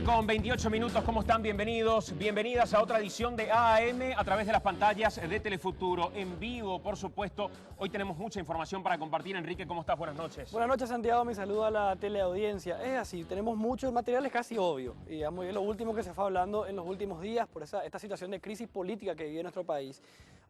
Con 28 minutos, ¿cómo están? Bienvenidos, bienvenidas a otra edición de AM a través de las pantallas de Telefuturo, en vivo, por supuesto. Hoy tenemos mucha información para compartir. Enrique, ¿cómo estás? Buenas noches. Buenas noches, Santiago. Mi saludo a la teleaudiencia. Es así, tenemos muchos materiales casi obvios. Y digamos, es lo último que se fue hablando en los últimos días por esta situación de crisis política que vive nuestro país.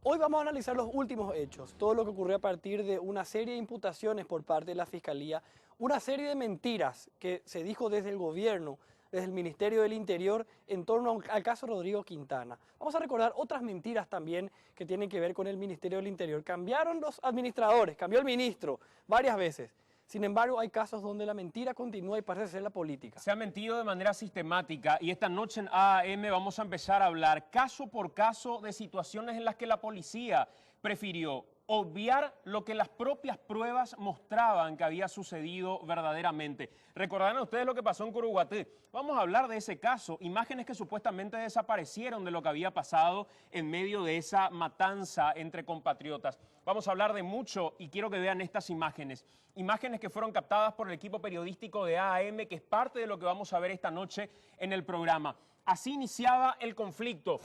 Hoy vamos a analizar los últimos hechos, todo lo que ocurrió a partir de una serie de imputaciones por parte de la Fiscalía, una serie de mentiras que se dijo desde el gobierno, desde el Ministerio del Interior, en torno al caso Rodrigo Quintana. Vamos a recordar otras mentiras también que tienen que ver con el Ministerio del Interior. Cambiaron los administradores, cambió el ministro varias veces. Sin embargo, hay casos donde la mentira continúa y parece ser la política. Se ha mentido de manera sistemática y esta noche en AM vamos a empezar a hablar caso por caso de situaciones en las que la policía prefirió obviar lo que las propias pruebas mostraban que había sucedido verdaderamente. Recordarán ustedes lo que pasó en Curuguaté. Vamos a hablar de ese caso, imágenes que supuestamente desaparecieron de lo que había pasado en medio de esa matanza entre compatriotas. Vamos a hablar de mucho y quiero que vean estas imágenes. Imágenes que fueron captadas por el equipo periodístico de AM, que es parte de lo que vamos a ver esta noche en el programa. Así iniciaba el conflicto,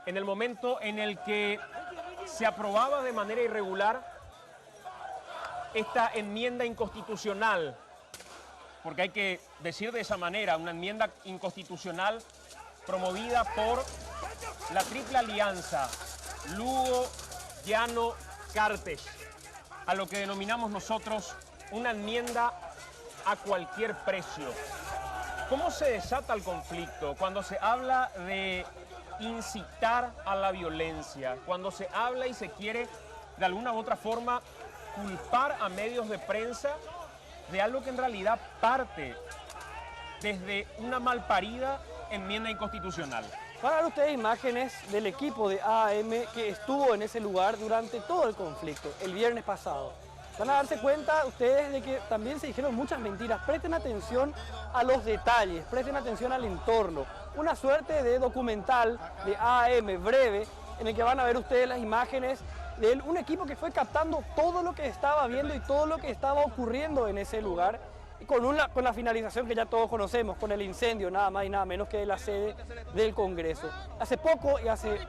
en el momento en el que se aprobaba de manera irregular esta enmienda inconstitucional, porque hay que decir de esa manera, una enmienda inconstitucional promovida por la Triple Alianza, Lugo, Llano, Cartes, a lo que denominamos nosotros una enmienda a cualquier precio. ¿Cómo se desata el conflicto? Cuando se habla de incitar a la violencia, cuando se habla y se quiere de alguna u otra forma culpar a medios de prensa de algo que en realidad parte desde una malparida enmienda inconstitucional. Van a ver ustedes imágenes del equipo de AM que estuvo en ese lugar durante todo el conflicto, el viernes pasado. Van a darse cuenta ustedes de que también se dijeron muchas mentiras. Presten atención a los detalles, presten atención al entorno. Una suerte de documental de AM breve en el que van a ver ustedes las imágenes de un equipo que fue captando todo lo que estaba viendo y todo lo que estaba ocurriendo en ese lugar, con la finalización que ya todos conocemos, con el incendio nada más y nada menos que de la sede del Congreso. Hace poco y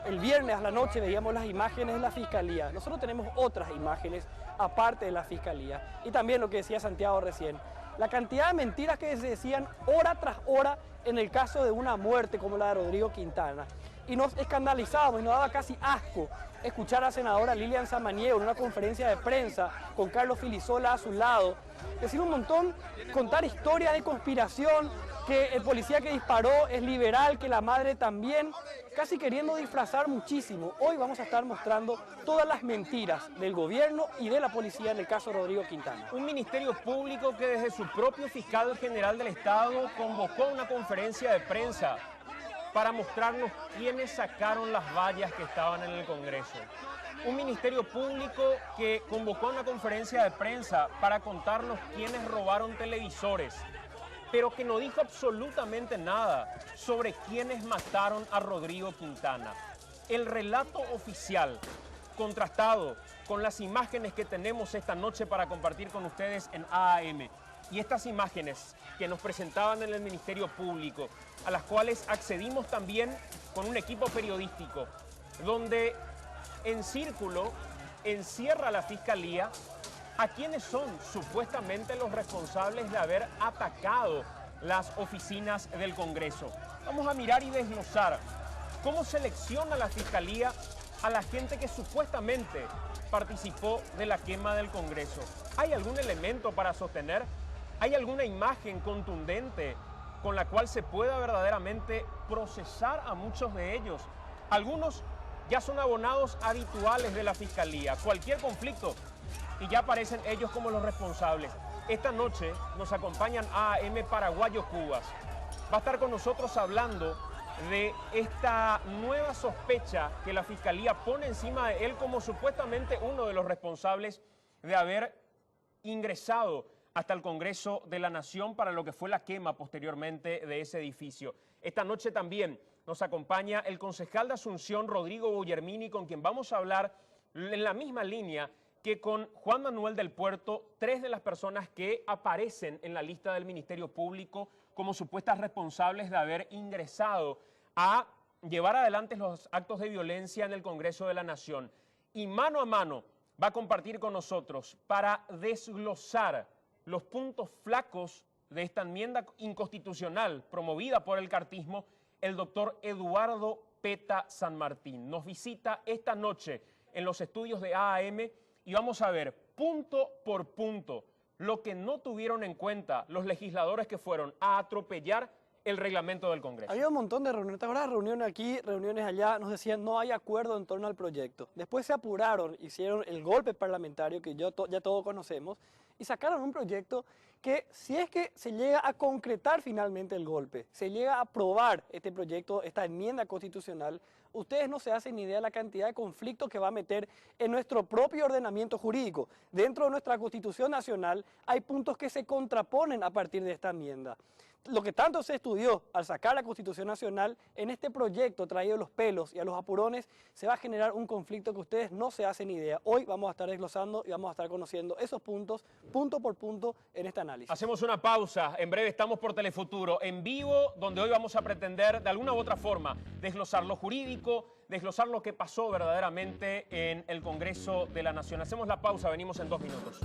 el viernes a la noche veíamos las imágenes de la Fiscalía. Nosotros tenemos otras imágenes aparte de la Fiscalía. Y también lo que decía Santiago recién, la cantidad de mentiras que se decían hora tras hora en el caso de una muerte como la de Rodrigo Quintana. Y nos escandalizábamos y nos daba casi asco escuchar a la senadora Lilian Samaniego en una conferencia de prensa con Carlos Filisola a su lado, decir un montón, contar historias de conspiración, que el policía que disparó es liberal, que la madre también, casi queriendo disfrazar muchísimo. Hoy vamos a estar mostrando todas las mentiras del gobierno y de la policía en el caso Rodrigo Quintana. Un ministerio público que desde su propio fiscal general del Estado convocó una conferencia de prensa para mostrarnos quiénes sacaron las vallas que estaban en el Congreso. Un ministerio público que convocó una conferencia de prensa para contarnos quiénes robaron televisores, pero que no dijo absolutamente nada sobre quiénes mataron a Rodrigo Quintana. El relato oficial, contrastado con las imágenes que tenemos esta noche para compartir con ustedes en AM, y estas imágenes que nos presentaban en el Ministerio Público, a las cuales accedimos también con un equipo periodístico, donde en círculo encierra la Fiscalía a quienes son supuestamente los responsables de haber atacado las oficinas del Congreso. Vamos a mirar y desglosar cómo selecciona la Fiscalía a la gente que supuestamente participó de la quema del Congreso. ¿Hay algún elemento para sostener? ¿Hay alguna imagen contundente con la cual se pueda verdaderamente procesar a muchos de ellos? Algunos ya son abonados habituales de la Fiscalía. Cualquier conflicto y ya aparecen ellos como los responsables. Esta noche nos acompañan AM Paraguayo Cubas. Va a estar con nosotros hablando de esta nueva sospecha que la Fiscalía pone encima de él como supuestamente uno de los responsables de haber ingresado hasta el Congreso de la Nación para lo que fue la quema posteriormente de ese edificio. Esta noche también Nos acompaña el concejal de Asunción, Rodrigo Guglielmini, con quien vamos a hablar en la misma línea que con Juan Manuel del Puerto, 3 de las personas que aparecen en la lista del Ministerio Público como supuestas responsables de haber ingresado a llevar adelante los actos de violencia en el Congreso de la Nación. Y mano a mano va a compartir con nosotros para desglosar los puntos flacos de esta enmienda inconstitucional promovida por el cartismo, el doctor Eduardo Peta San Martín. Nos visita esta noche en los estudios de AAM y vamos a ver punto por punto lo que no tuvieron en cuenta los legisladores que fueron a atropellar el reglamento del Congreso. Había un montón de reuniones, ¿te acuerdas? Reuniones aquí, reuniones allá, nos decían no hay acuerdo en torno al proyecto. Después se apuraron, hicieron el golpe parlamentario que ya todos conocemos y sacaron un proyecto que si es que se llega a concretar finalmente el golpe, se llega a aprobar este proyecto, esta enmienda constitucional, ustedes no se hacen ni idea de la cantidad de conflictos que va a meter en nuestro propio ordenamiento jurídico. Dentro de nuestra Constitución Nacional hay puntos que se contraponen a partir de esta enmienda. Lo que tanto se estudió al sacar la Constitución Nacional, en este proyecto traído a los pelos y a los apurones, se va a generar un conflicto que ustedes no se hacen idea. Hoy vamos a estar desglosando y vamos a estar conociendo esos puntos, punto por punto, en este análisis. Hacemos una pausa. En breve estamos por Telefuturo, en vivo, donde hoy vamos a pretender, de alguna u otra forma, desglosar lo jurídico, desglosar lo que pasó verdaderamente en el Congreso de la Nación. Hacemos la pausa, venimos en 2 minutos.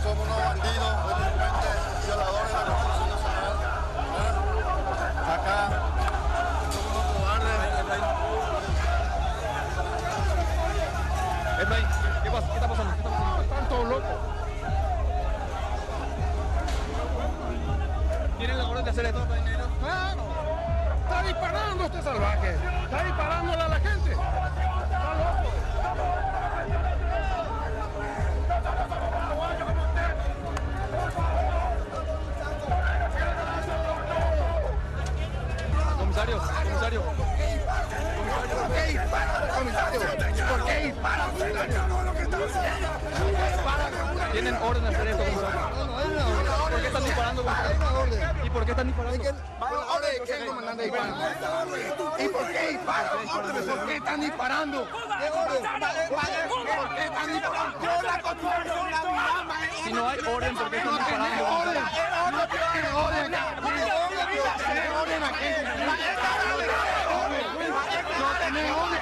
Somos unos bandidos, delincuentes, violadores de la Constitución Nacional. Acá somos unos cobardes. ¿Qué pasa? ¿Qué está pasando? Están todos locos. ¿Tienen la orden de hacer esto, dinero? Claro. Está disparando este salvaje. Está disparándole a la gente. Está loco. Comisario. ¿Por qué dispara, comisario? ¿Por qué dispara? ¿Tienen orden de hacer esto, comisario? ¿Por qué están disparando, comisario? ¿Y por qué están disparando? ¿Orden de qué, comandante, disparando? ¿Y por qué disparan? ¿Por qué están disparando? ¿Por qué están disparando? Si no hay orden, ¿por qué están disparando? No tiene orden. No tiene orden aquí. No tiene orden.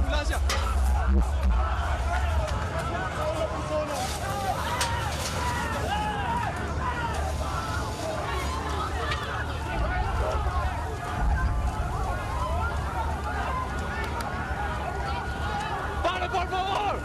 ambulancia. ¡Pare, por favor!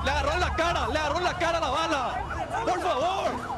Le agarró en la cara la bala. Por favor.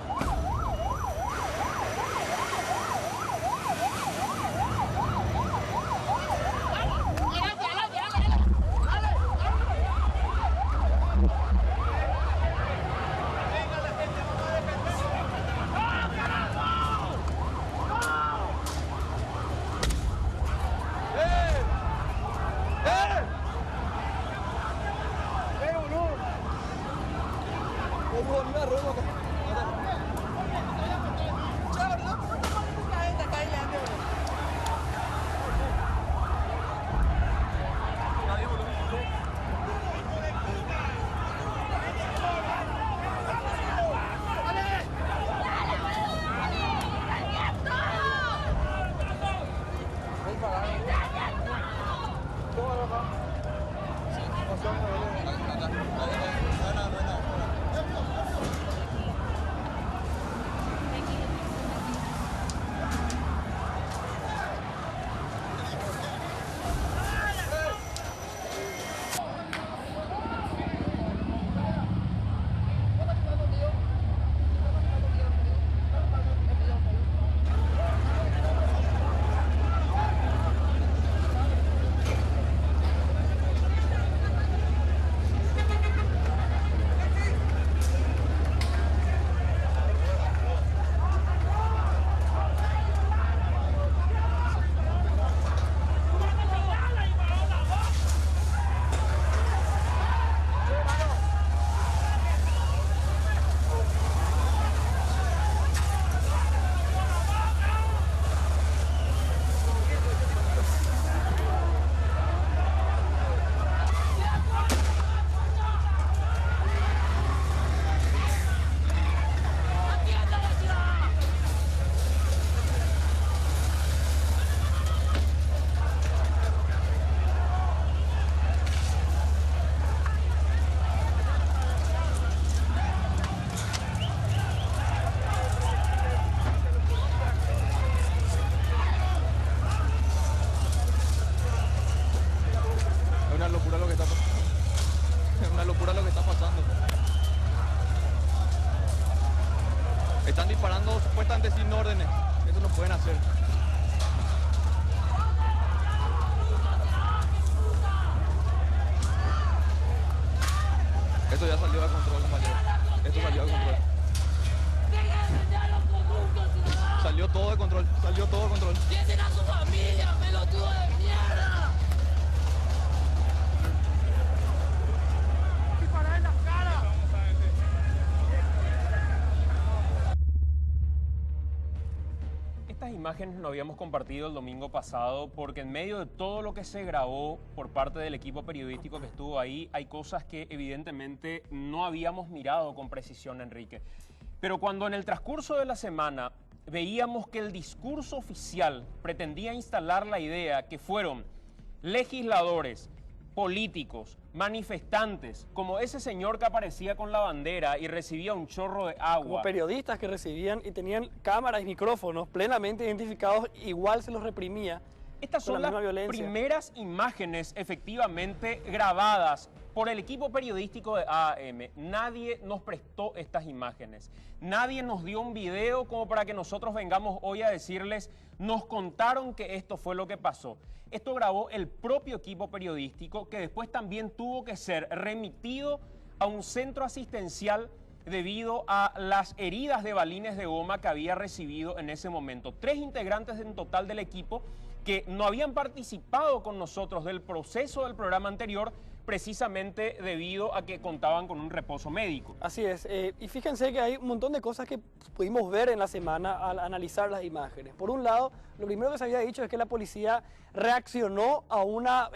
Están disparando supuestamente sin órdenes. Eso no pueden hacer. Esto ya salió de control, compañero. Esto salió de control. Salió todo de control. Salió todo de control. ¡Piensen a su familia, pelotudo de mierda! ¡Disparar en la cara! Estas imágenes lo habíamos compartido el domingo pasado porque en medio de todo lo que se grabó por parte del equipo periodístico que estuvo ahí, hay cosas que evidentemente no habíamos mirado con precisión, Enrique. Pero cuando en el transcurso de la semana veíamos que el discurso oficial pretendía instalar la idea que fueron legisladores, políticos, manifestantes, como ese señor que aparecía con la bandera y recibía un chorro de agua. Como periodistas que recibían y tenían cámaras y micrófonos plenamente identificados, igual se los reprimía. Estas son las primeras imágenes efectivamente grabadas por el equipo periodístico de AM. Nadie nos prestó estas imágenes. Nadie nos dio un video como para que nosotros vengamos hoy a decirles, nos contaron que esto fue lo que pasó. Esto grabó el propio equipo periodístico que después también tuvo que ser remitido a un centro asistencial debido a las heridas de balines de goma que había recibido en ese momento. 3 integrantes en total del equipo que no habían participado con nosotros del proceso del programa anterior, precisamente debido a que contaban con un reposo médico. Así es, y fíjense que hay un montón de cosas que pudimos ver en la semana al analizar las imágenes. Por un lado, lo primero que se había dicho es que la policía reaccionó a una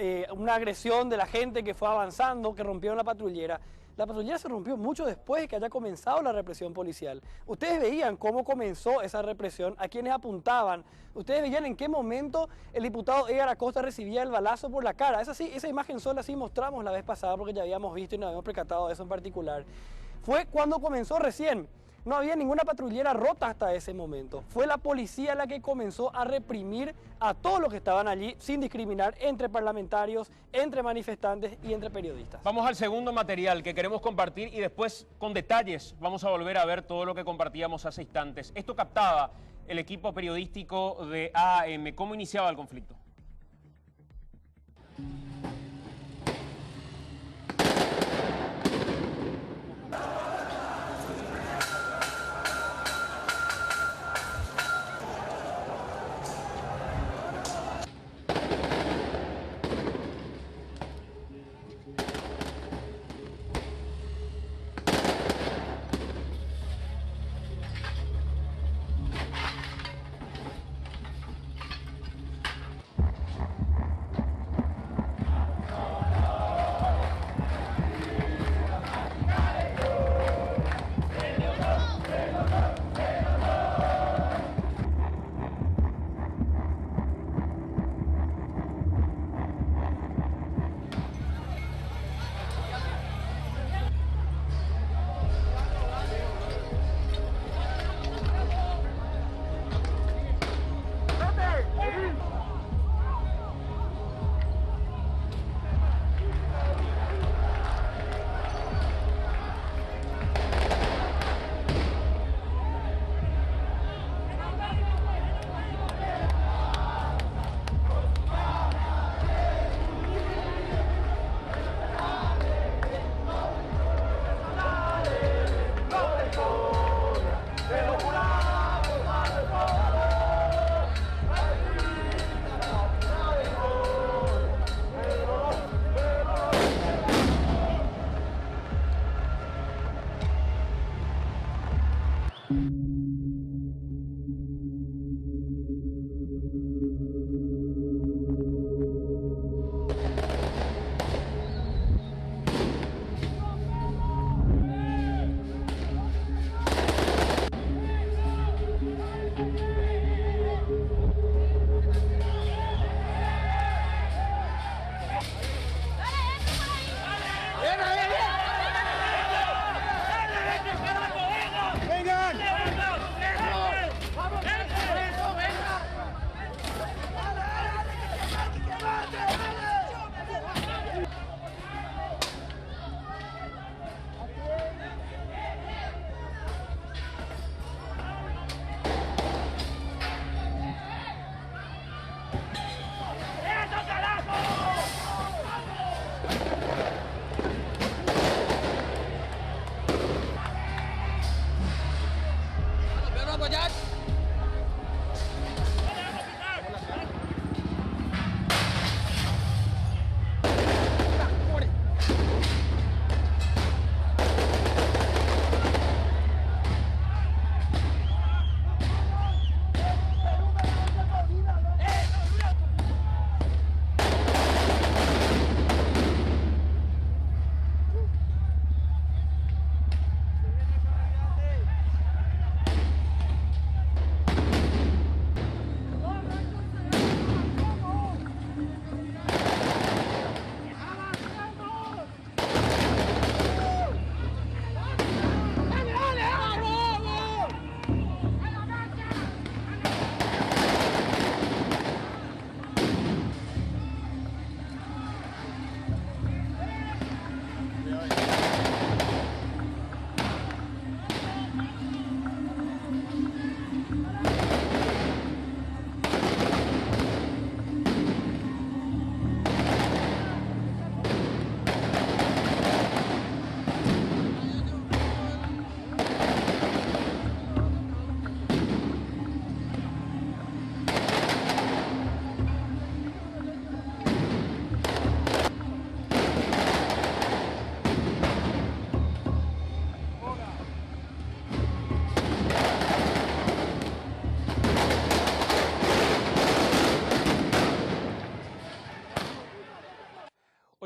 agresión de la gente que fue avanzando, que rompieron la patrullera. La patrullera se rompió mucho después de que haya comenzado la represión policial. Ustedes veían cómo comenzó esa represión, a quienes apuntaban. Ustedes veían en qué momento el diputado Edgar Acosta recibía el balazo por la cara. Esa imagen sola sí mostramos la vez pasada porque ya habíamos visto y nos habíamos percatado de eso en particular. Fue cuando comenzó recién. No había ninguna patrullera rota hasta ese momento. Fue la policía la que comenzó a reprimir a todos los que estaban allí sin discriminar entre parlamentarios, entre manifestantes y entre periodistas. Vamos al segundo material que queremos compartir y después con detalles vamos a volver a ver todo lo que compartíamos hace instantes. Esto captaba el equipo periodístico de AM. ¿Cómo iniciaba el conflicto?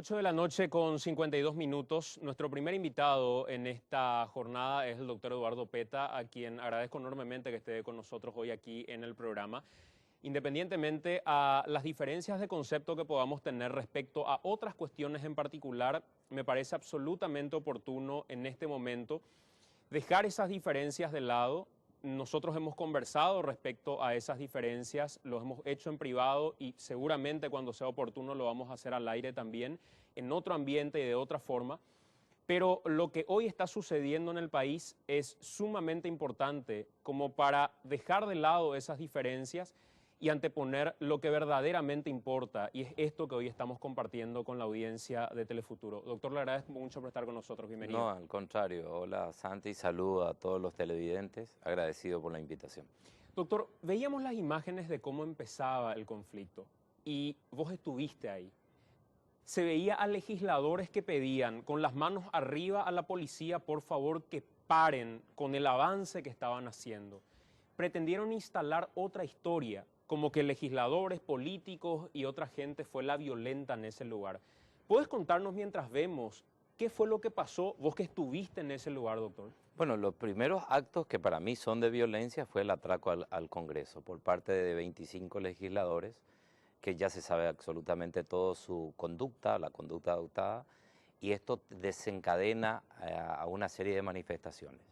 8 de la noche con 52 minutos. Nuestro primer invitado en esta jornada es el doctor Eduardo Peta, a quien agradezco enormemente que esté con nosotros hoy aquí en el programa. Independientemente a las diferencias de concepto que podamos tener respecto a otras cuestiones en particular, me parece absolutamente oportuno en este momento dejar esas diferencias de lado. Nosotros hemos conversado respecto a esas diferencias, lo hemos hecho en privado y seguramente cuando sea oportuno lo vamos a hacer al aire también, en otro ambiente y de otra forma. Pero lo que hoy está sucediendo en el país es sumamente importante como para dejar de lado esas diferencias y anteponer lo que verdaderamente importa, y es esto que hoy estamos compartiendo con la audiencia de Telefuturo. Doctor, le agradezco mucho por estar con nosotros. Bienvenido. No, al contrario. Hola, Santi. Saludo a todos los televidentes. Agradecido por la invitación. Doctor, veíamos las imágenes de cómo empezaba el conflicto y vos estuviste ahí. Se veía a legisladores que pedían con las manos arriba a la policía, por favor, que paren con el avance que estaban haciendo. Pretendieron instalar otra historia, como que legisladores, políticos y otra gente fue la violenta en ese lugar. ¿Puedes contarnos mientras vemos qué fue lo que pasó, vos que estuviste en ese lugar, doctor? Bueno, los primeros actos que para mí son de violencia fue el atraco al Congreso por parte de 25 legisladores, que ya se sabe absolutamente todo su conducta, la conducta adoptada, y esto desencadena a una serie de manifestaciones.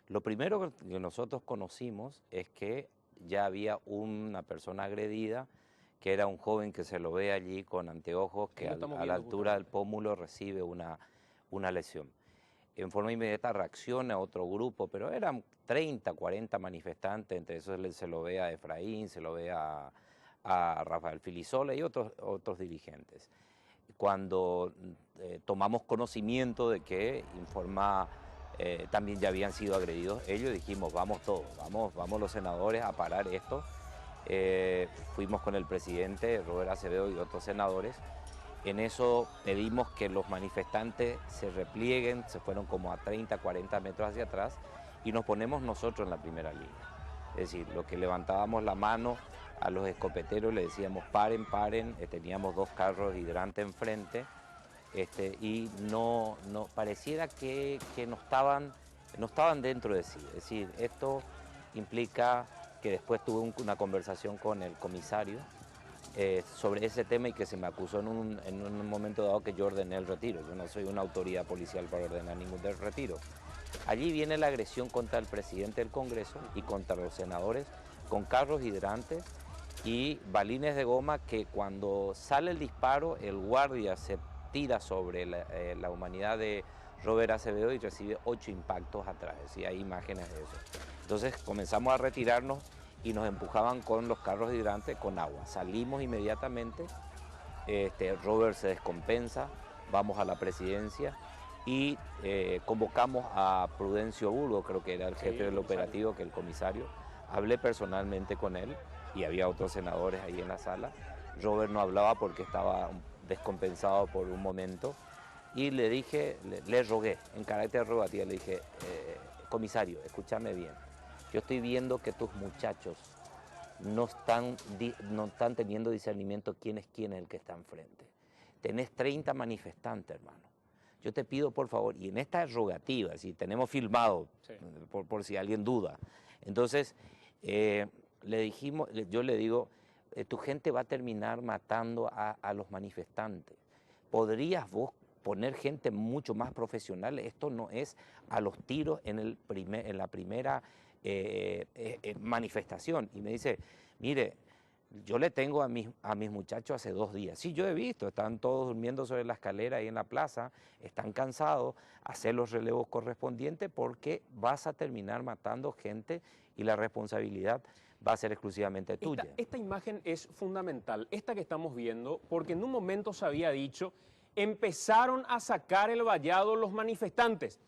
Lo primero que nosotros conocimos es que ya había una persona agredida, que era un joven que se lo ve allí con anteojos, que a la altura del pómulo recibe una lesión. En forma inmediata reacciona otro grupo, pero eran 30, 40 manifestantes, entre esos se lo ve a Efraín, se lo ve a Rafael Filisola y otros dirigentes. Cuando tomamos conocimiento de que también ya habían sido agredidos ellos, dijimos, vamos todos, vamos los senadores a parar esto. Fuimos con el presidente Robert Acevedo y otros senadores. En eso pedimos que los manifestantes se replieguen, se fueron como a 30, 40 metros hacia atrás y nos ponemos nosotros en la primera línea. Es decir, lo que levantábamos la mano a los escopeteros le decíamos paren, paren, teníamos 2 carros hidrantes enfrente. Y no pareciera que no estaban dentro de sí. Es decir, esto implica que después tuve una conversación con el comisario sobre ese tema y que se me acusó en un momento dado que yo ordené el retiro. Yo no soy una autoridad policial para ordenar ningún retiro. Allí viene la agresión contra el presidente del Congreso y contra los senadores con carros hidrantes y balines de goma que cuando sale el disparo el guardia se tira sobre la humanidad de Robert Acevedo y recibe 8 impactos atrás, y hay imágenes de eso. Entonces comenzamos a retirarnos y nos empujaban con los carros hidrantes con agua. Salimos inmediatamente, Robert se descompensa, vamos a la presidencia y convocamos a Prudencio Burgo, creo que era el jefe del operativo, que el comisario. Hablé personalmente con él y había otros senadores ahí en la sala. Robert no hablaba porque estaba descompensado por un momento y le dije, le rogué en carácter rogativa, le dije, comisario, escúchame bien, yo estoy viendo que tus muchachos no están teniendo discernimiento quién es el que está enfrente. Tenés 30 manifestantes, hermano. Yo te pido, por favor, y en esta rogativa, si tenemos filmado, sí, por si alguien duda, entonces yo le digo, tu gente va a terminar matando a los manifestantes. ¿Podrías vos poner gente mucho más profesional? Esto no es a los tiros en la primera manifestación. Y me dice, mire, yo le tengo a mis muchachos hace 2 días. Sí, yo he visto, están todos durmiendo sobre la escalera ahí en la plaza, están cansados, hacer los relevos correspondientes porque vas a terminar matando gente y la responsabilidad va a ser exclusivamente tuya. Esta imagen es fundamental, esta que estamos viendo, porque en un momento se había dicho, empezaron a sacar el vallado los manifestantes.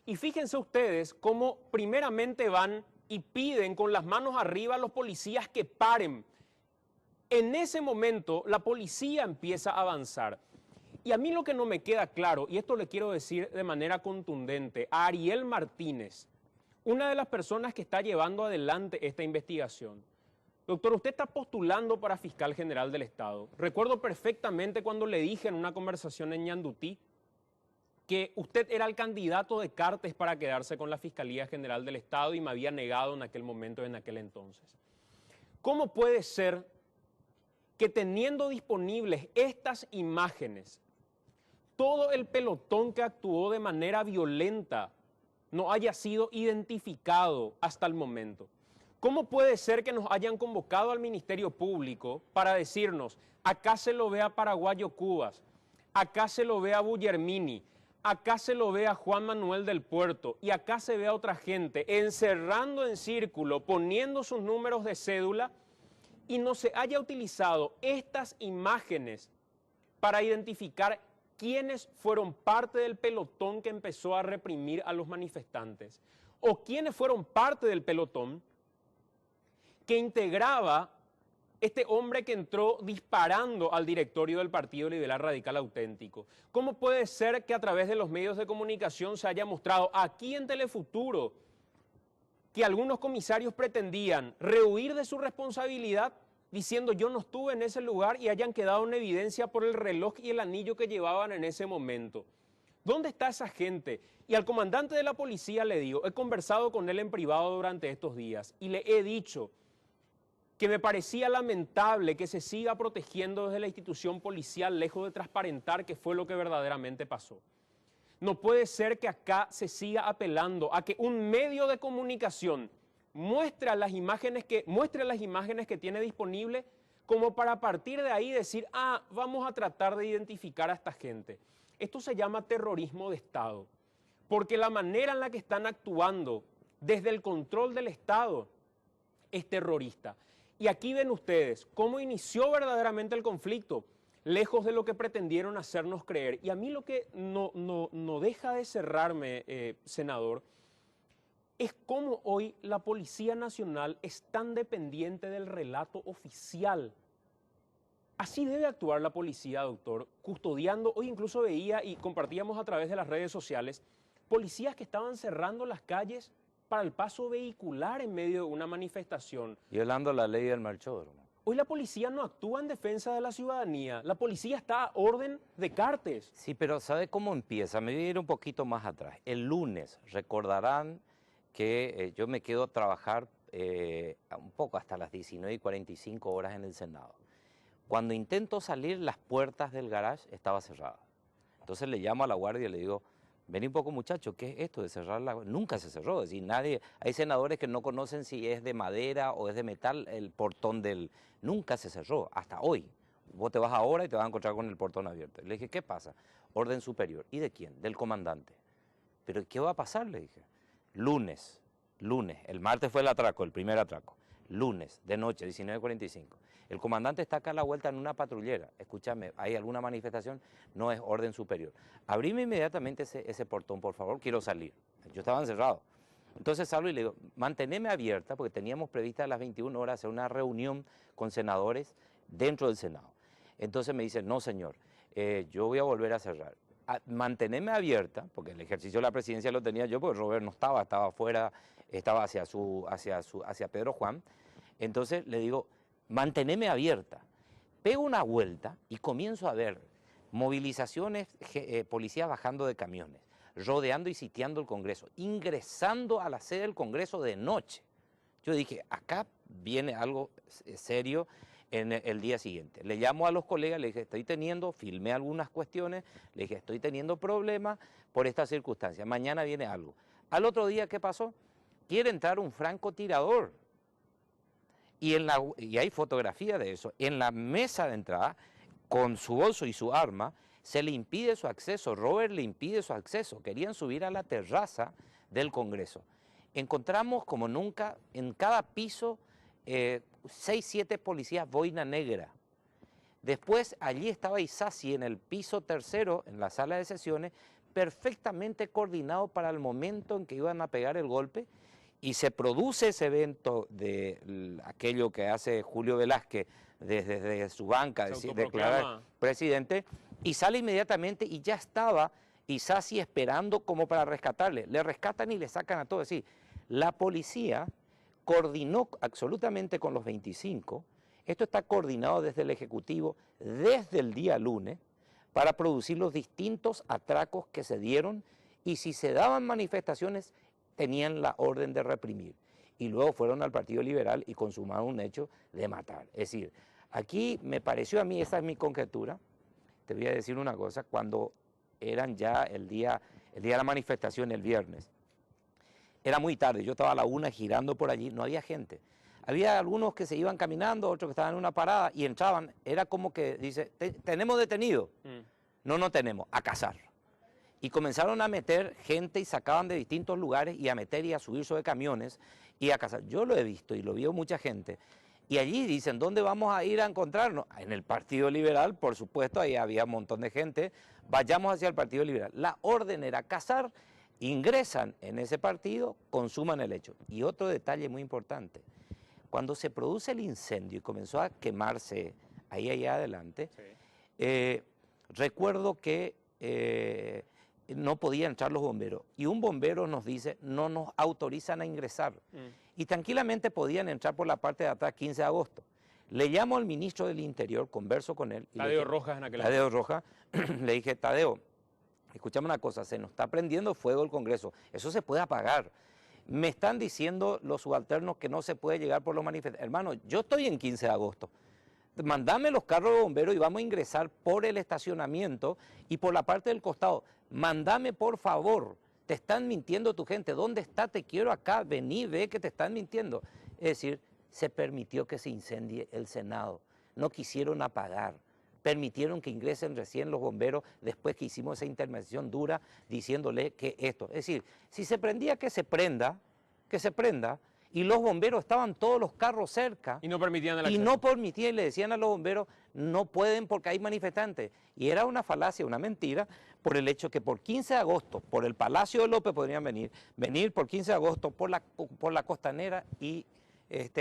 Y fíjense ustedes cómo primeramente van y piden con las manos arriba a los policías que paren. En ese momento la policía empieza a avanzar. Y a mí lo que no me queda claro, y esto le quiero decir de manera contundente, a Ariel Martínez, una de las personas que está llevando adelante esta investigación, Doctor, usted está postulando para fiscal general del Estado. Recuerdo perfectamente cuando le dije en una conversación en Ñandutí que usted era el candidato de Cartes para quedarse con la Fiscalía General del Estado y me había negado en aquel momento, en aquel entonces. ¿Cómo puede ser que teniendo disponibles estas imágenes, todo el pelotón que actuó de manera violenta no haya sido identificado hasta el momento? ¿Cómo puede ser que nos hayan convocado al Ministerio Público para decirnos, acá se lo ve a Paraguayo Cubas, acá se lo ve a Bullermini, acá se lo ve a Juan Manuel del Puerto y acá se ve a otra gente encerrando en círculo, poniendo sus números de cédula y no se haya utilizado estas imágenes para identificar quiénes fueron parte del pelotón que empezó a reprimir a los manifestantes o quiénes fueron parte del pelotón que integraba este hombre que entró disparando al directorio del Partido Liberal Radical Auténtico? ¿Cómo puede ser que a través de los medios de comunicación se haya mostrado aquí en Telefuturo que algunos comisarios pretendían rehuir de su responsabilidad diciendo yo no estuve en ese lugar y hayan quedado en evidencia por el reloj y el anillo que llevaban en ese momento? ¿Dónde está esa gente? Y al comandante de la policía le digo, he conversado con él en privado durante estos días y le he dicho que me parecía lamentable que se siga protegiendo desde la institución policial lejos de transparentar qué fue lo que verdaderamente pasó. No puede ser que acá se siga apelando a que un medio de comunicación muestre las imágenes que tiene disponible como para partir de ahí decir, vamos a tratar de identificar a esta gente. Esto se llama terrorismo de Estado, porque la manera en la que están actuando desde el control del Estado es terrorista. Y aquí ven ustedes cómo inició verdaderamente el conflicto, lejos de lo que pretendieron hacernos creer. Y a mí lo que no deja de cerrarme, senador, es cómo hoy la Policía Nacional es tan dependiente del relato oficial. Así debe actuar la policía, doctor, custodiando. Hoy incluso veía y compartíamos a través de las redes sociales policías que estaban cerrando las calles para el paso vehicular en medio de una manifestación. Violando la ley del marchódromo. Hoy la policía no actúa en defensa de la ciudadanía, la policía está a orden de Cartes. Sí, pero ¿sabe cómo empieza? Me voy a ir un poquito más atrás. El lunes, recordarán que yo me quedo a trabajar un poco hasta las 19:45 en el Senado. Cuando intento salir, las puertas del garage estaban cerradas. Entonces le llamo a la guardia y le digo, vení un poco muchacho, ¿qué es esto de cerrar la...? Nunca se cerró, es decir, nadie... Hay senadores que no conocen si es de madera o es de metal el portón del... Nunca se cerró, hasta hoy. Vos te vas ahora y te vas a encontrar con el portón abierto. Le dije, ¿qué pasa? Orden superior. ¿Y de quién? Del comandante. ¿Pero qué va a pasar? Le dije. Lunes, el martes fue el atraco, el primer atraco. Lunes, de noche, 19:45. El comandante está acá a la vuelta en una patrullera. Escúchame, ¿hay alguna manifestación? No, es orden superior. Abrime inmediatamente ese portón, por favor, quiero salir. Yo estaba encerrado. Entonces salgo y le digo, manteneme abierta, porque teníamos prevista a las 21 horas hacer una reunión con senadores dentro del Senado. Entonces me dice, no señor, yo voy a volver a cerrar. Mantenerme abierta, porque el ejercicio de la presidencia lo tenía yo, porque Robert no estaba afuera, estaba hacia Pedro Juan. Entonces le digo, mantenerme abierta. Pego una vuelta y comienzo a ver movilizaciones, policías bajando de camiones, rodeando y sitiando el Congreso, ingresando a la sede del Congreso de noche. Yo dije, acá viene algo serio. En el día siguiente le llamo a los colegas, le dije, filmé algunas cuestiones, le dije, estoy teniendo problemas por esta circunstancia, mañana viene algo. Al otro día, ¿qué pasó? Quiere entrar un francotirador. Y hay fotografía de eso. En la mesa de entrada, con su bolso y su arma, se le impide su acceso. Robert le impide su acceso. Querían subir a la terraza del Congreso. Encontramos, como nunca, en cada piso, 6, 7 policías boina negra. Después allí estaba Isasi en el piso tercero, en la sala de sesiones, perfectamente coordinado para el momento en que iban a pegar el golpe, y se produce ese evento de aquello que hace Julio Velázquez desde su banca, declarar presidente, y sale inmediatamente y ya estaba Isasi esperando como para rescatarle. Le rescatan y le sacan a todos. Es decir, la policía coordinó absolutamente con los 25. Esto está coordinado desde el Ejecutivo desde el día lunes para producir los distintos atracos que se dieron, y si se daban manifestaciones tenían la orden de reprimir. Y luego fueron al Partido Liberal y consumaron un hecho de matar. Es decir, aquí me pareció a mí, esa es mi conjetura, te voy a decir una cosa, cuando eran ya el día de la manifestación, el viernes, era muy tarde, yo estaba a la 1 girando por allí, no había gente. Había algunos que se iban caminando, otros que estaban en una parada y entraban, era como que dice, ¿tenemos detenido? No tenemos, a cazar. Y comenzaron a meter gente y sacaban de distintos lugares y a meter y a subir sobre camiones y a cazar. Yo lo he visto y lo vio mucha gente. Y allí dicen, ¿dónde vamos a ir a encontrarnos? En el Partido Liberal, por supuesto, ahí había un montón de gente. Vayamos hacia el Partido Liberal. La orden era cazar, ingresan en ese partido, consuman el hecho. Y otro detalle muy importante, cuando se produce el incendio y comenzó a quemarse ahí allá adelante, sí. Recuerdo que no podían entrar los bomberos y un bombero nos dice, no nos autorizan a ingresar. Y tranquilamente podían entrar por la parte de atrás 15 de agosto. Le llamo al ministro del Interior, converso con él. Tadeo Rojas en aquel momento. Tadeo Rojas, le dije, Tadeo, escuchame una cosa, se nos está prendiendo fuego el Congreso, eso se puede apagar. Me están diciendo los subalternos que no se puede llegar por los manifestantes. Hermano, yo estoy en 15 de agosto. Mandame los carros de bomberos y vamos a ingresar por el estacionamiento y por la parte del costado. Mandame, por favor. Te están mintiendo tu gente. ¿Dónde está? Te quiero acá. Vení, ve que te están mintiendo. Es decir, se permitió que se incendie el Senado. No quisieron apagar. Permitieron que ingresen recién los bomberos después que hicimos esa intervención dura diciéndole que esto. Es decir, si se prendía, que se prenda, y los bomberos estaban todos los carros cerca. Y no permitían el acceso. Y no permitían, y le decían a los bomberos, no pueden porque hay manifestantes. Y era una falacia, una mentira, por el hecho que por 15 de agosto, por el Palacio de López podrían venir por 15 de agosto por la costanera y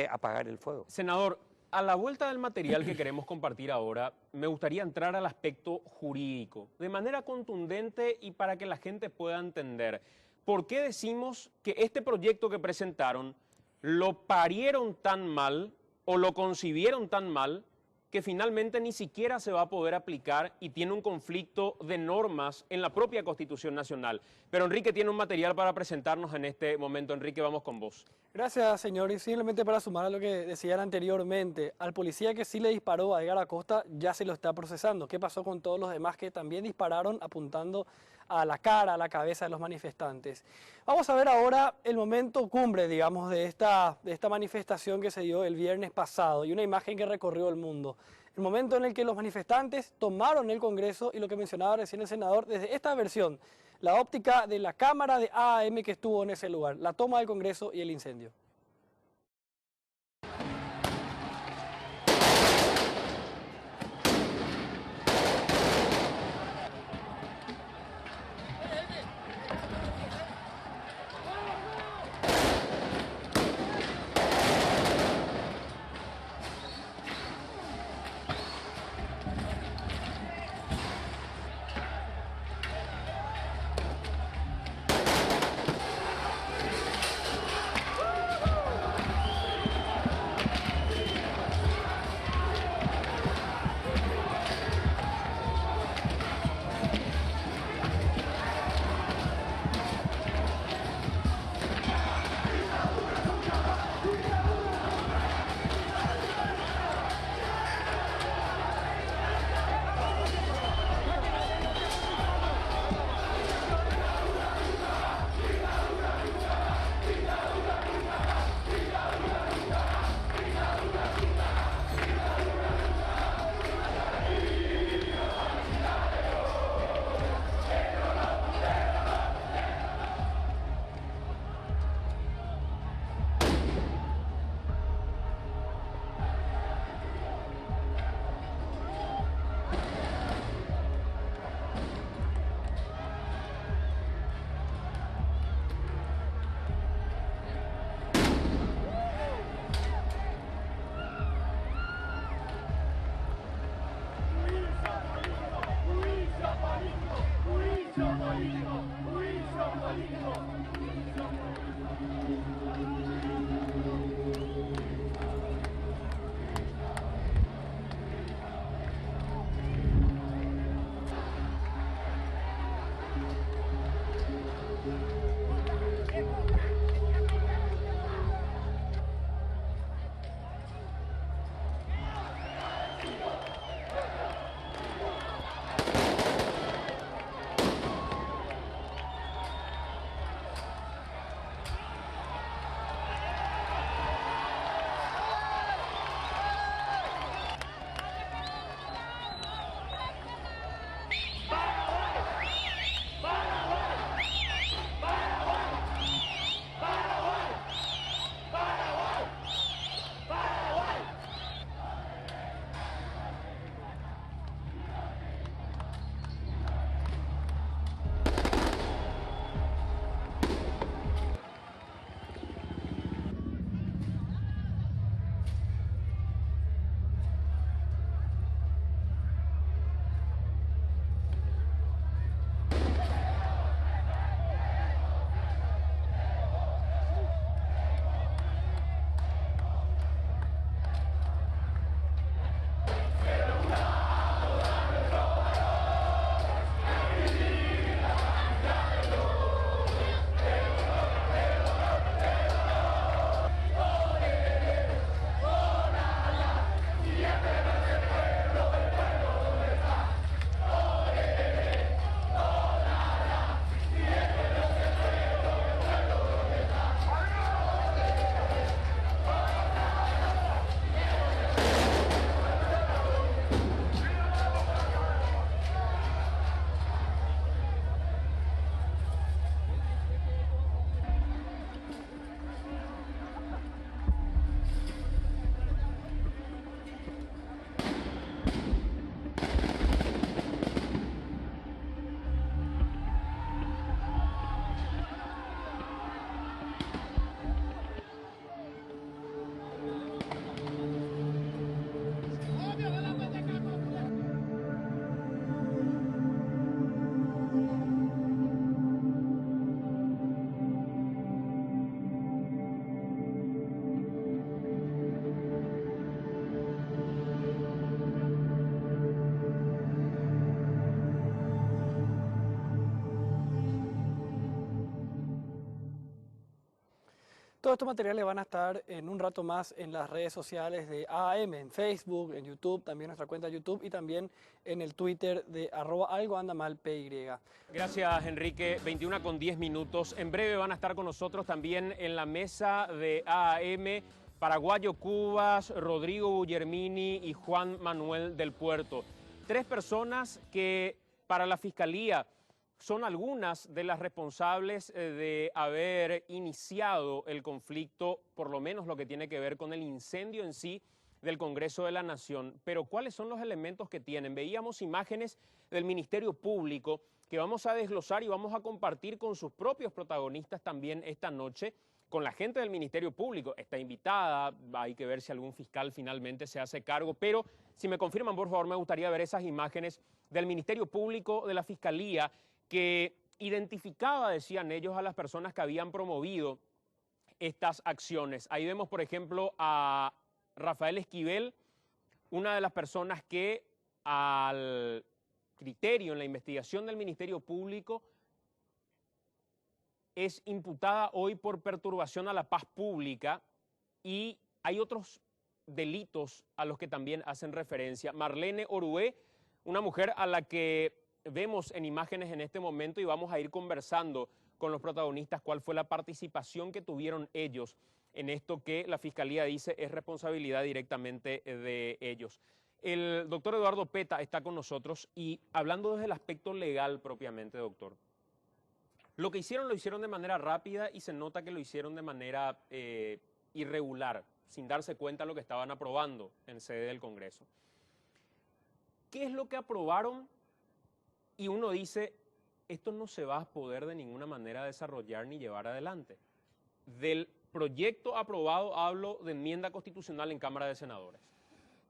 apagar el fuego. Senador, a la vuelta del material que queremos compartir ahora, me gustaría entrar al aspecto jurídico, de manera contundente y para que la gente pueda entender. ¿Por qué decimos que este proyecto que presentaron lo parieron tan mal o lo concibieron tan mal que finalmente ni siquiera se va a poder aplicar y tiene un conflicto de normas en la propia Constitución Nacional? Pero Enrique tiene un material para presentarnos en este momento. Enrique, vamos con vos. Gracias, señor. Y simplemente para sumar a lo que decían anteriormente, al policía que sí le disparó a Edgar Acosta ya se lo está procesando. ¿Qué pasó con todos los demás que también dispararon apuntando a la cara, a la cabeza de los manifestantes? Vamos a ver ahora el momento cumbre, digamos, de esta manifestación que se dio el viernes pasado y una imagen que recorrió el mundo. El momento en el que los manifestantes tomaron el Congreso y lo que mencionaba recién el senador, desde esta versión, la óptica de la cámara de AAM que estuvo en ese lugar, la toma del Congreso y el incendio. Todos estos materiales van a estar en un rato más en las redes sociales de AAM, en Facebook, en YouTube, también nuestra cuenta de YouTube y también en el Twitter de @algoandamalpy. Gracias, Enrique. 21:10. En breve van a estar con nosotros también en la mesa de AAM Paraguayo Cubas, Rodrigo Guillermini y Juan Manuel del Puerto. 3 personas que para la Fiscalía son algunas de las responsables de haber iniciado el conflicto, por lo menos lo que tiene que ver con el incendio en sí del Congreso de la Nación. Pero ¿cuáles son los elementos que tienen? Veíamos imágenes del Ministerio Público que vamos a desglosar y vamos a compartir con sus propios protagonistas también esta noche, con la gente del Ministerio Público. Está invitada, hay que ver si algún fiscal finalmente se hace cargo, pero si me confirman, por favor, me gustaría ver esas imágenes del Ministerio Público, de la Fiscalía, que identificaba, decían ellos, a las personas que habían promovido estas acciones. Ahí vemos, por ejemplo, a Rafael Esquivel, una de las personas que al criterio en la investigación del Ministerio Público es imputada hoy por perturbación a la paz pública, y hay otros delitos a los que también hacen referencia. Marlene Orué, una mujer a la que vemos en imágenes en este momento y vamos a ir conversando con los protagonistas cuál fue la participación que tuvieron ellos en esto que la Fiscalía dice es responsabilidad directamente de ellos. El doctor Eduardo Peta está con nosotros y hablando desde el aspecto legal propiamente, doctor. Lo que hicieron lo hicieron de manera rápida y se nota que lo hicieron de manera irregular, sin darse cuenta de lo que estaban aprobando en sede del Congreso. ¿Qué es lo que aprobaron? Y uno dice, esto no se va a poder de ninguna manera desarrollar ni llevar adelante. Del proyecto aprobado hablo de enmienda constitucional en Cámara de Senadores.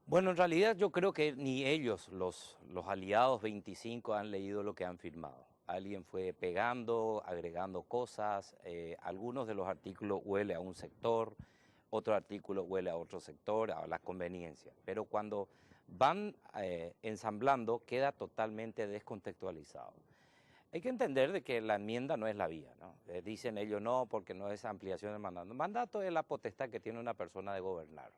Bueno, en realidad yo creo que ni ellos, los aliados 25, han leído lo que han firmado. Alguien fue pegando, agregando cosas, algunos de los artículos huele a un sector, otro artículo huele a otro sector, a la conveniencia. Pero cuando van ensamblando, queda totalmente descontextualizado. Hay que entender de que la enmienda no es la vía, ¿no? Dicen ellos no, porque no es ampliación del mandato. El mandato es la potestad que tiene una persona de gobernar.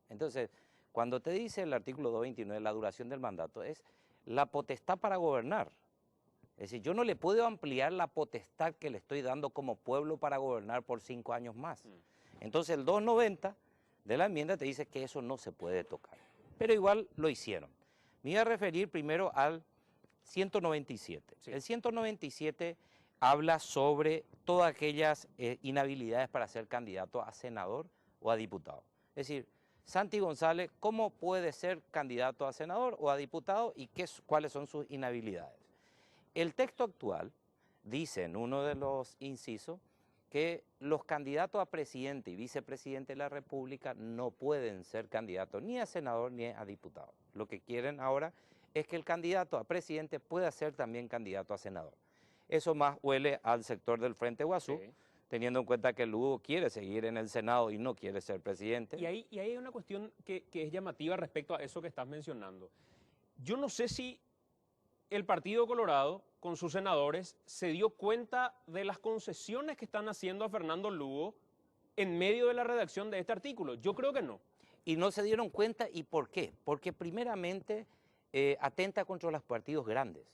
Entonces, cuando te dice el artículo 229, la duración del mandato, es la potestad para gobernar. Es decir, yo no le puedo ampliar la potestad que le estoy dando como pueblo para gobernar por 5 años más. Entonces, el 290 de la enmienda te dice que eso no se puede tocar. Pero igual lo hicieron. Me iba a referir primero al 197. Sí. El 197 habla sobre todas aquellas inhabilidades para ser candidato a senador o a diputado. Es decir, Santi González, ¿cómo puede ser candidato a senador o a diputado y cuáles son sus inhabilidades? El texto actual dice en uno de los incisos que los candidatos a presidente y vicepresidente de la República no pueden ser candidatos ni a senador ni a diputado. Lo que quieren ahora es que el candidato a presidente pueda ser también candidato a senador. Eso más huele al sector del Frente Guazú, sí, teniendo en cuenta que Lugo quiere seguir en el Senado y no quiere ser presidente. Y ahí hay una cuestión que es llamativa respecto a eso que estás mencionando. Yo no sé si el Partido Colorado, con sus senadores, se dio cuenta de las concesiones que están haciendo a Fernando Lugo en medio de la redacción de este artículo. Yo creo que no. Y no se dieron cuenta, ¿y por qué? Porque primeramente atenta contra los partidos grandes.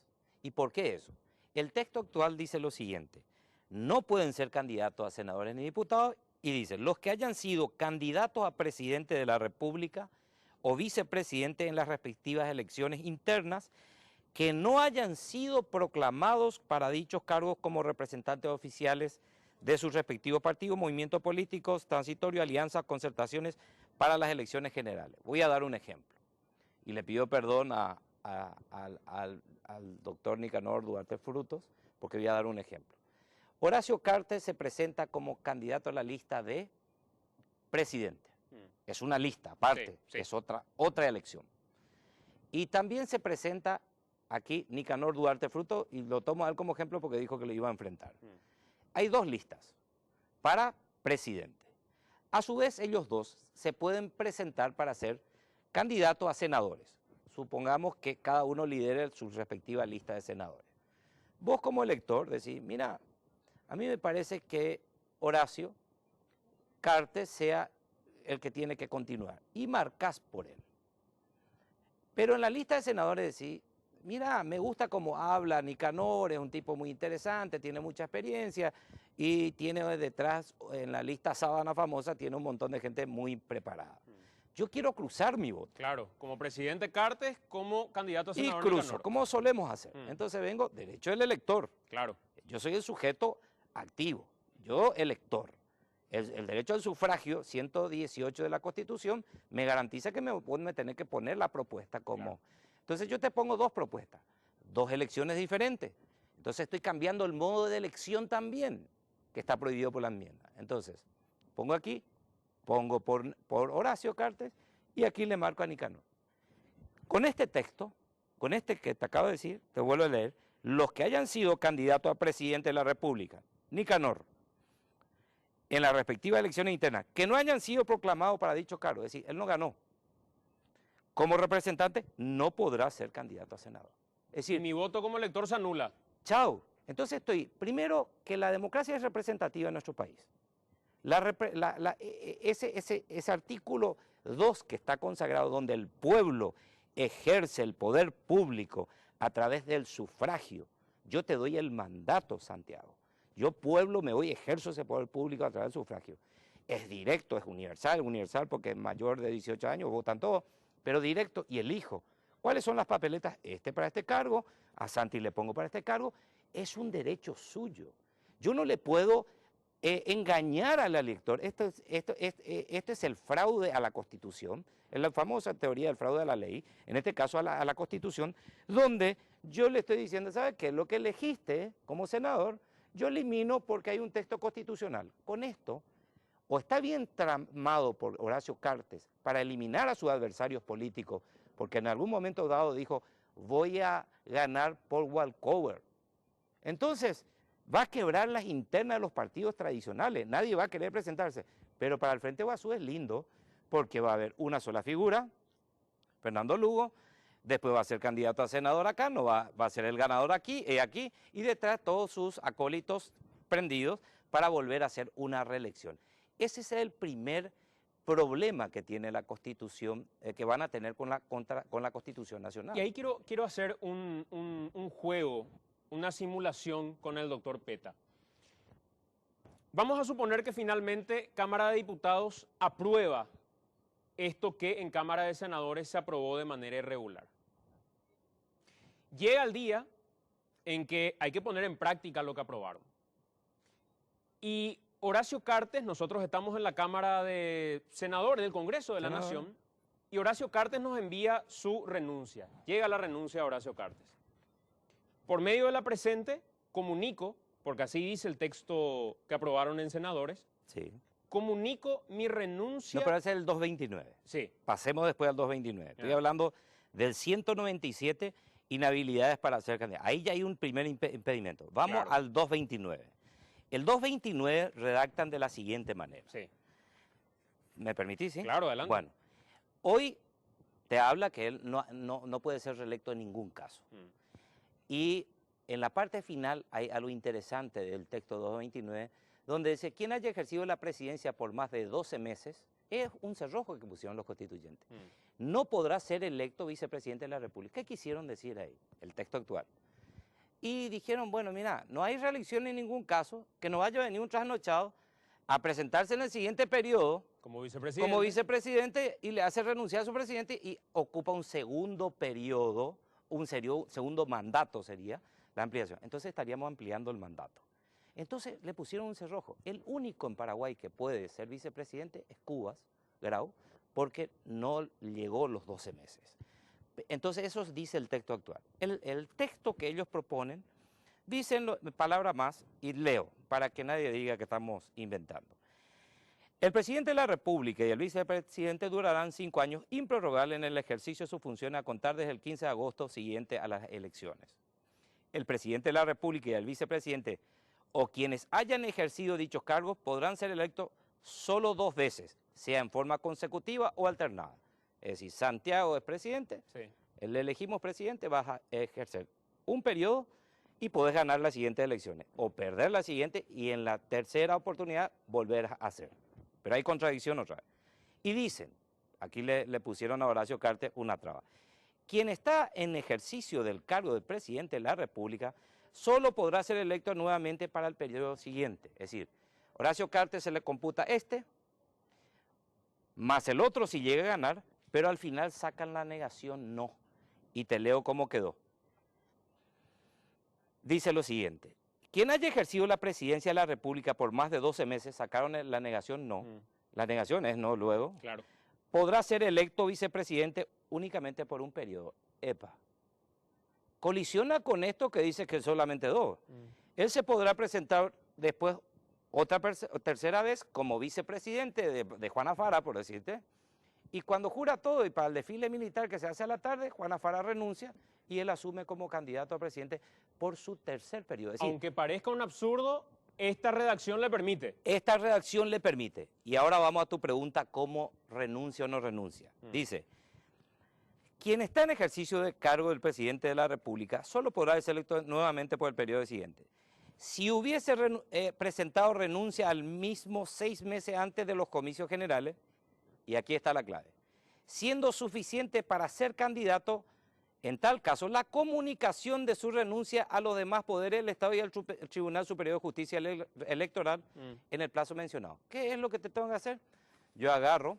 ¿Y por qué eso? El texto actual dice lo siguiente: no pueden ser candidatos a senadores ni diputados, y dice, los que hayan sido candidatos a presidente de la República o vicepresidente en las respectivas elecciones internas, que no hayan sido proclamados para dichos cargos como representantes oficiales de sus respectivos partidos, movimientos políticos, transitorios, alianzas, concertaciones para las elecciones generales. Voy a dar un ejemplo, y le pido perdón al doctor Nicanor Duarte Frutos, porque voy a dar un ejemplo. Horacio Cartes se presenta como candidato a la lista de presidente. Es una lista aparte, sí, sí, es otra elección. Y también se presenta aquí Nicanor Duarte Frutos, y lo tomo a él como ejemplo porque dijo que lo iba a enfrentar. Hay 2 listas para presidente. A su vez, ellos 2 se pueden presentar para ser candidatos a senadores. Supongamos que cada uno lidere su respectiva lista de senadores. Vos como elector decís, mira, a mí me parece que Horacio Cartes sea el que tiene que continuar y marcas por él. Pero en la lista de senadores decís, mira, me gusta cómo habla Nicanor, es un tipo muy interesante, tiene mucha experiencia y tiene detrás, en la lista Sábana Famosa, tiene un montón de gente muy preparada. Yo quiero cruzar mi voto. Claro, como presidente Cartes, como candidato a Y senador cruzo, Nicanor. como solemos hacer. Entonces vengo derecho del elector. Claro. Yo soy el sujeto activo, yo elector. El derecho al sufragio, 118 de la Constitución, me garantiza que me tener que poner la propuesta como... Claro. Entonces yo te pongo dos propuestas, dos elecciones diferentes. Entonces estoy cambiando el modo de elección también, que está prohibido por la enmienda. Entonces, pongo aquí, pongo por Horacio Cartes y aquí le marco a Nicanor. Con este texto, con este que te acabo de decir, te vuelvo a leer, los que hayan sido candidatos a presidente de la República, Nicanor, en las respectivas elecciones internas, que no hayan sido proclamados para dicho cargo, es decir, él no ganó, como representante no podrá ser candidato a senador. Es Y decir, mi voto como elector se anula. chao. Entonces estoy, primero, que la democracia es representativa en nuestro país. Ese artículo 2 que está consagrado, donde el pueblo ejerce el poder público a través del sufragio. Yo te doy el mandato, Santiago. Yo, pueblo, me voy, ejerzo ese poder público a través del sufragio. Es directo, es universal porque es mayor de 18 años, votan todos, pero directo y elijo. ¿Cuáles son las papeletas? Para este cargo, a Santi le pongo para este cargo. Es un derecho suyo. Yo no le puedo engañar al elector. Esto es el fraude a la Constitución, es la famosa teoría del fraude a la ley, en este caso a la Constitución, donde yo le estoy diciendo, ¿sabes qué? Lo que elegiste como senador, yo elimino porque hay un texto constitucional. Con esto, o está bien tramado por Horacio Cartes para eliminar a sus adversarios políticos, porque en algún momento dado dijo, voy a ganar por walkover. Entonces, va a quebrar las internas de los partidos tradicionales, nadie va a querer presentarse, pero para el Frente Guazú es lindo, porque va a haber una sola figura, Fernando Lugo, después va a ser candidato a senador acá, no va a ser el ganador aquí, y detrás todos sus acólitos prendidos para volver a hacer una reelección. Ese es el primer problema que tiene la Constitución, que van a tener con la Constitución Nacional. Y ahí quiero hacer un juego, una simulación con el doctor Peta. Vamos a suponer que finalmente Cámara de Diputados aprueba esto que en Cámara de Senadores se aprobó de manera irregular. Llega el día en que hay que poner en práctica lo que aprobaron. Y Horacio Cartes, nosotros estamos en la Cámara de Senadores del Congreso de la Nación, y Horacio Cartes nos envía su renuncia. Llega la renuncia de Horacio Cartes. Por medio de la presente, comunico, porque así dice el texto que aprobaron en senadores, Sí. comunico mi renuncia. No, pero ese es el 229. Sí. Pasemos después al 229. Estoy Ya. hablando del 197, inhabilidades para ser candidato. Ahí ya hay un primer impedimento. Vamos Claro. al 229. El 229 redactan de la siguiente manera. Sí. ¿Me permitís? Sí? Claro, adelante. Bueno, hoy te habla que él no puede ser reelecto en ningún caso. Y en la parte final hay algo interesante del texto 229, donde dice, quien haya ejercido la presidencia por más de 12 meses, es un cerrojo que pusieron los constituyentes, no podrá ser electo vicepresidente de la República. ¿Qué quisieron decir ahí? El texto actual. Y dijeron, bueno, mira, no hay reelección en ningún caso, que no vaya a venir un trasnochado a presentarse en el siguiente periodo Como vicepresidente. como vicepresidente y le hace renunciar a su presidente y ocupa un segundo periodo, segundo mandato sería la ampliación. Entonces estaríamos ampliando el mandato. Entonces le pusieron un cerrojo. El único en Paraguay que puede ser vicepresidente es Cubas, Grau, porque no llegó los 12 meses. Entonces eso dice el texto actual. El texto que ellos proponen, dicen palabra más, y leo, para que nadie diga que estamos inventando. El presidente de la República y el vicepresidente durarán 5 años improrrogables en el ejercicio de sus funciones a contar desde el 15 de agosto siguiente a las elecciones. El presidente de la República y el vicepresidente o quienes hayan ejercido dichos cargos podrán ser electos solo 2 veces, sea en forma consecutiva o alternada. Es decir, Santiago es presidente, Sí. le elegimos presidente, vas a ejercer un periodo y podés ganar las siguientes elecciones, o perder la siguiente y en la tercera oportunidad volver a hacer. pero hay contradicción otra vez. Y dicen, aquí le pusieron a Horacio Cartes una traba. Quien está en ejercicio del cargo de presidente de la República solo podrá ser electo nuevamente para el periodo siguiente. Es decir, Horacio Cartes se le computa más el otro si llega a ganar, pero al final sacan la negación no. Y te leo cómo quedó. Dice lo siguiente: quien haya ejercido la presidencia de la República por más de 12 meses, sacaron la negación no. La negación es no luego. Claro. Podrá ser electo vicepresidente únicamente por un periodo. Epa. Colisiona con esto que dice que solamente 2. Él se podrá presentar después otra tercera vez como vicepresidente de Juana Fara, por decirte, y cuando jura todo y para el desfile militar que se hace a la tarde, Juana Fara renuncia y él asume como candidato a presidente por su tercer periodo. Es decir, aunque parezca un absurdo, esta redacción le permite. esta redacción le permite. Y ahora vamos a tu pregunta, ¿cómo renuncia o no renuncia? Dice, quien está en ejercicio de cargo del presidente de la República solo podrá ser electo nuevamente por el periodo siguiente. Si hubiese presentado renuncia al mismo 6 meses antes de los comicios generales, y aquí está la clave, siendo suficiente para ser candidato, en tal caso, la comunicación de su renuncia a los demás poderes del Estado y al Tribunal Superior de Justicia Electoral en el plazo mencionado. ¿Qué es lo que te tengo que hacer? Yo agarro,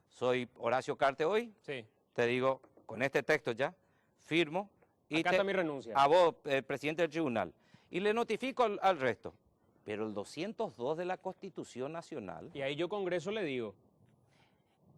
soy Horacio Cartes hoy, Sí. te digo, con este texto ya, firmo, y Acá está mi renuncia. a vos, presidente del tribunal, y le notifico al resto. Pero el 202 de la Constitución Nacional, Y ahí yo Congreso le digo,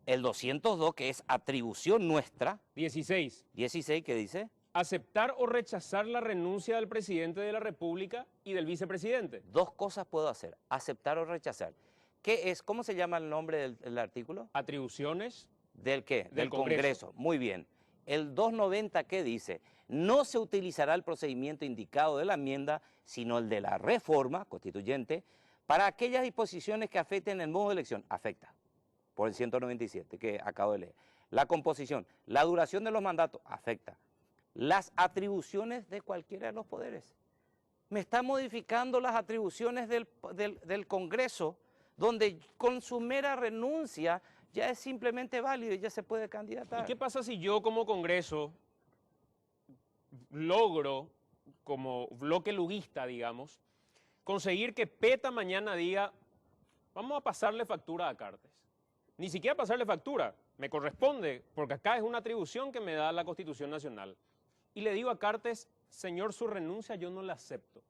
el 202 que es atribución nuestra, 16. 16 que dice, Aceptar o rechazar la renuncia del presidente de la República y del vicepresidente. 2 cosas puedo hacer, aceptar o rechazar. ¿Qué es? ¿Cómo se llama el nombre del artículo? Atribuciones. ¿Del qué? Del Congreso. Muy bien. El 290, ¿qué dice? No se utilizará el procedimiento indicado de la enmienda, sino el de la reforma constituyente, para aquellas disposiciones que afecten el modo de elección. Afecta, por el 197 que acabo de leer. La composición, la duración de los mandatos, afecta. Las atribuciones de cualquiera de los poderes. Me está modificando las atribuciones del Congreso, donde con su mera renuncia ya es simplemente válido y ya se puede candidatar. ¿Y qué pasa si yo como Congreso logro, como bloque luguista, digamos, conseguir que PETA mañana diga, vamos a pasarle factura a Cartes? Ni siquiera pasarle factura, me corresponde, porque acá es una atribución que me da la Constitución Nacional. Y le digo a Cartes, señor, su renuncia yo no la acepto.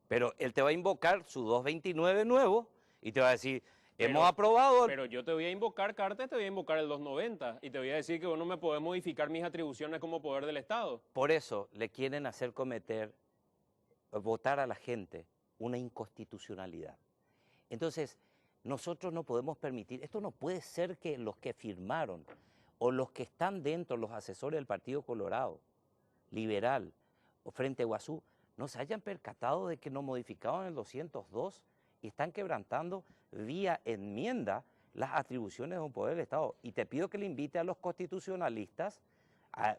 Pero él te va a invocar su 229 nuevo y te va a decir, hemos aprobado. Pero yo te voy a invocar, Cartes, te voy a invocar el 290 y te voy a decir que vos no me podés modificar mis atribuciones como poder del Estado. Por eso le quieren hacer votar a la gente una inconstitucionalidad. Entonces, nosotros no podemos permitir, esto no puede ser que los que firmaron o los que están dentro, los asesores del Partido Colorado, Liberal o Frente Guazú, no se hayan percatado de que nos modificaron el 202 y están quebrantando vía enmienda las atribuciones de un poder del Estado. Y te pido que le invite a los constitucionalistas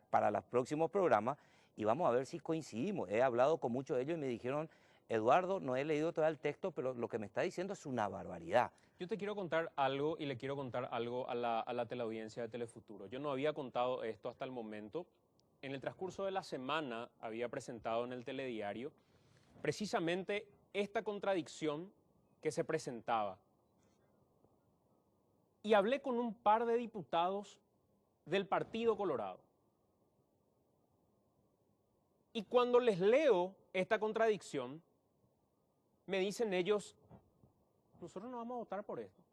para los próximos programas y vamos a ver si coincidimos. He hablado con muchos de ellos y me dijeron, Eduardo, no he leído todo el texto, pero lo que me está diciendo es una barbaridad. Yo te quiero contar algo y le quiero contar algo a la teleaudiencia de Telefuturo. Yo no había contado esto hasta el momento. En el transcurso de la semana había presentado en el telediario precisamente esta contradicción que se presentaba. Y hablé con un par de diputados del Partido Colorado. Y cuando les leo esta contradicción, me dicen ellos, nosotros no vamos a votar por esto.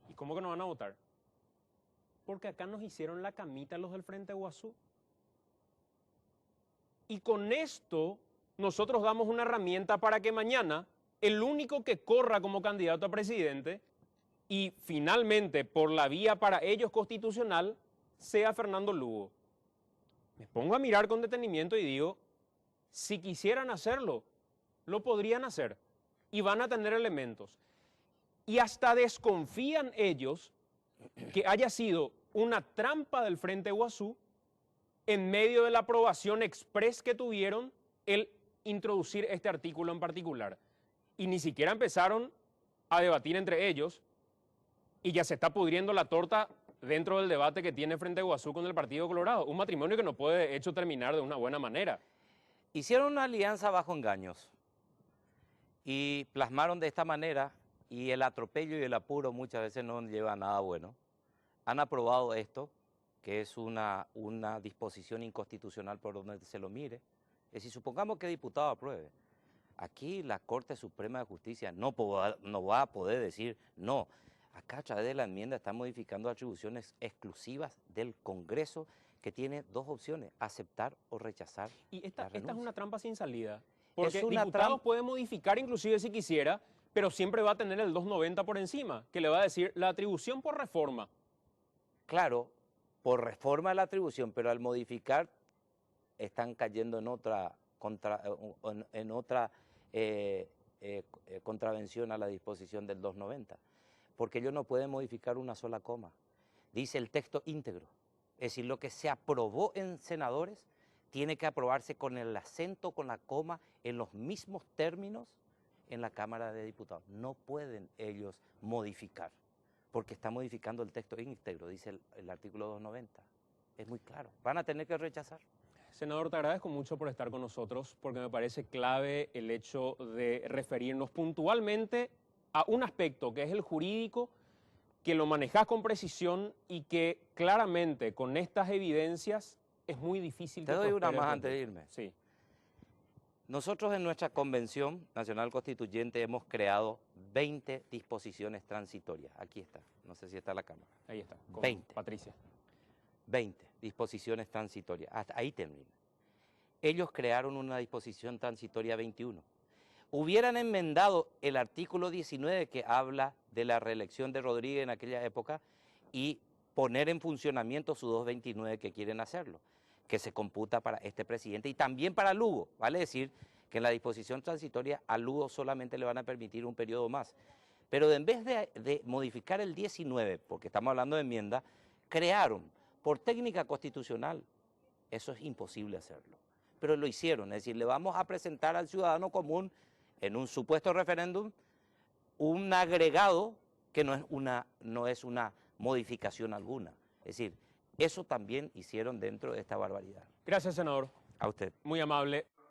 ¿Y cómo que no van a votar? Porque acá nos hicieron la camita los del Frente Guazú. Y con esto nosotros damos una herramienta para que mañana el único que corra como candidato a presidente y finalmente por la vía para ellos constitucional sea Fernando Lugo. Me pongo a mirar con detenimiento y digo, si quisieran hacerlo, lo podrían hacer y van a tener elementos. Y hasta desconfían ellos que haya sido una trampa del Frente Guazú en medio de la aprobación express que tuvieron el introducir este artículo en particular. Y ni siquiera empezaron a debatir entre ellos Y ya se está pudriendo la torta dentro del debate que tiene Frente Guazú con el Partido Colorado. Un matrimonio que no puede, de hecho, terminar de una buena manera. Hicieron una alianza bajo engaños y plasmaron de esta manera, y el atropello y el apuro muchas veces no lleva a nada bueno. Han aprobado esto, que es una disposición inconstitucional por donde se lo mire. Es decir, supongamos que el diputado apruebe. Aquí la Corte Suprema de Justicia no va a poder decir no. Acá a través de la enmienda están modificando atribuciones exclusivas del Congreso, que tiene dos opciones: aceptar o rechazar. Y esta la renuncia. es una trampa sin salida. Porque Es una diputados puede modificar inclusive si quisiera, pero siempre va a tener el 290 por encima, que le va a decir la atribución por reforma. Claro, por reforma de la atribución, pero al modificar están cayendo en otra contravención a la disposición del 290, porque ellos no pueden modificar una sola coma. Dice el texto íntegro. Es decir, lo que se aprobó en senadores tiene que aprobarse con el acento, con la coma, en los mismos términos en la Cámara de Diputados. No pueden ellos modificar, porque está modificando el texto íntegro, dice el artículo 290. Es muy claro. Van a tener que rechazar. Senador, te agradezco mucho por estar con nosotros, porque me parece clave el hecho de referirnos puntualmente a un aspecto que es el jurídico, que lo manejás con precisión y que claramente con estas evidencias es muy difícil. Te doy una más antes de irme. Sí. Nosotros en nuestra Convención Nacional Constituyente hemos creado 20 disposiciones transitorias. Aquí está, no sé si está la cámara. Ahí está, con 20. Patricia. 20 disposiciones transitorias, hasta ahí termina. Ellos crearon una disposición transitoria 21. Hubieran enmendado el artículo 19 que habla de la reelección de Rodríguez en aquella época y poner en funcionamiento su 229 que quieren hacerlo, que se computa para este presidente y también para Lugo. Vale decir que en la disposición transitoria a Lugo solamente le van a permitir un periodo más. Pero en vez de modificar el 19, porque estamos hablando de enmienda, crearon por técnica constitucional, eso es imposible hacerlo, pero lo hicieron. Es decir, le vamos a presentar al ciudadano común en un supuesto referéndum un agregado que no es una modificación alguna. Es decir, eso también hicieron dentro de esta barbaridad. Gracias, senador. A usted. Muy amable.